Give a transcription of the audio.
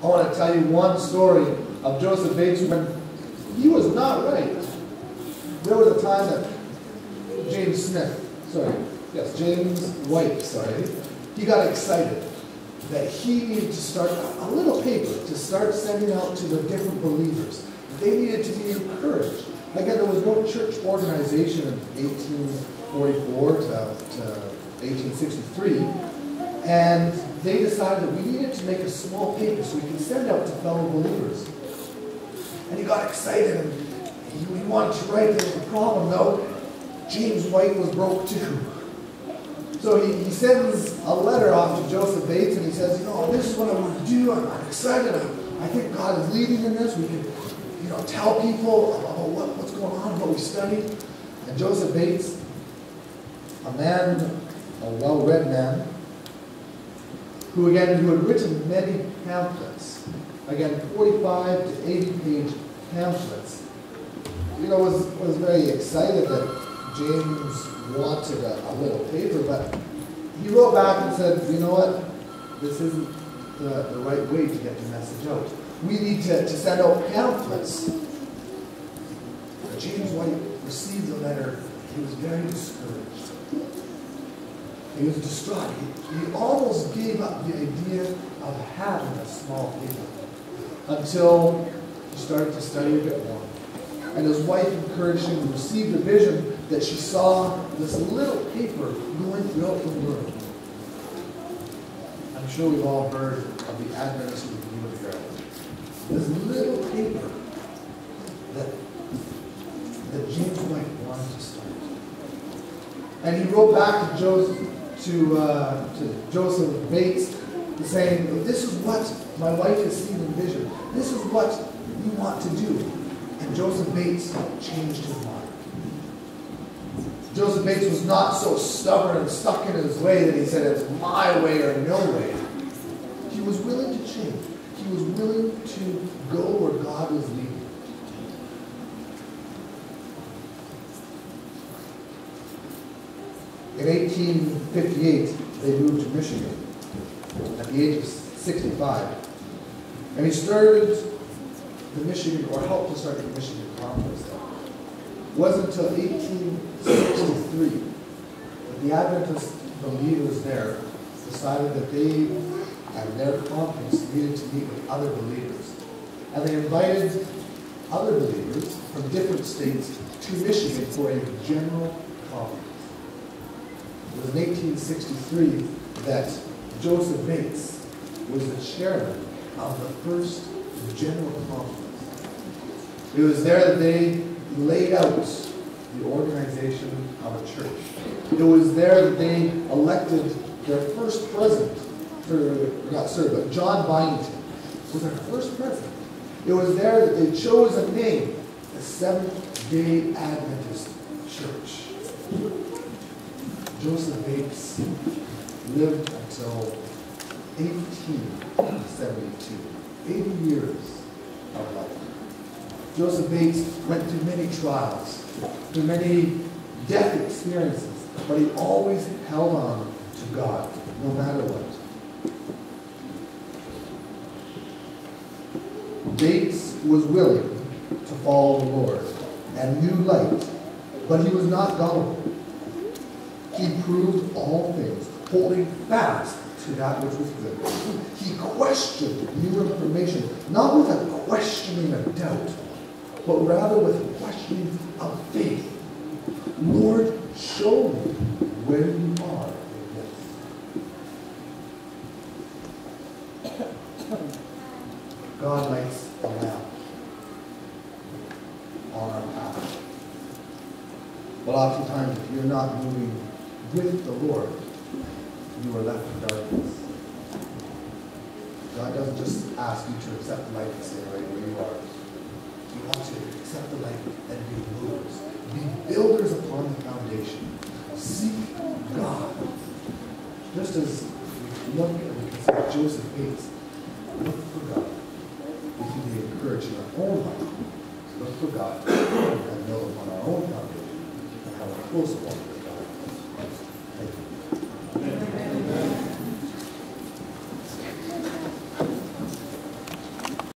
I want to tell you one story of Joseph Bates when he was not right. There was a time that James White, he got excited that he needed to start a little paper to start sending out to the different believers. They needed to be encouraged. Again, there was no church organization in 1844 to 1863, and they decided that we needed to make a small paper so we could send out to fellow believers. And he got excited and he wanted to write. There was a problem though. James White was broke too. So he sends a letter off to Joseph Bates and he says, this is what I want to do. I'm excited. I think God is leading in this. We can, tell people about what's going on, what we studied. And Joseph Bates, a well-read man, who had written many pamphlets, again, 45 to 80-page pamphlets, was very excited that James wanted a little paper, but he wrote back and said, you know what, this isn't the right way to get the message out. We need to send out pamphlets. But James White received the letter. He was very discouraged. He was distraught. He almost gave up the idea of having a small paper until he started to study a bit more. And his wife encouraged him to receive the vision that she saw this little paper going throughout the world. I'm sure we've all heard of the Adventist Review of Herald. This little paper that James White wanted to start. And he wrote back to Joseph Bates saying, this is what my wife has seen in vision. This is what we want to do. And Joseph Bates changed his mind. Joseph Bates was not so stubborn and stuck in his way that he said it's my way or no way. He was willing to change. He was willing to go where God was leading. In 1858, they moved to Michigan at the age of 65. And he started the Michigan, or helped to start the Michigan Conference there. It wasn't until 1863 that the Adventist believers there decided that they, at their conference, needed to meet with other believers. And they invited other believers from different states to Michigan for a general conference. It was in 1863 that Joseph Bates was the chairman of the first general conference. It was there that they laid out the organization of a church. It was there that they elected their first president, John Byington was their first president. It was there that they chose a name, the Seventh-day Adventist Church. Joseph Bates lived until 1872, 80 years of life. Joseph Bates went through many trials, through many death experiences, but he always held on to God, no matter what. Bates was willing to follow the Lord and knew light, but he was not gullible. He proved all things, holding fast to that which was good. He questioned new information, not with a questioning of doubt, but rather with a questioning of faith. Lord, show me where you are in this. God lights a lamp on our path. But oftentimes, if you're not moving with the Lord, you are left in darkness. God doesn't just ask you to accept the light and stay right where you are. He wants you to accept the light and be movers. Be builders upon the foundation. Seek God. Just as we look and we consider Joseph Bates, look for God. We can be encouraged in our own life. Look for God and build upon our own foundation and have a close walk.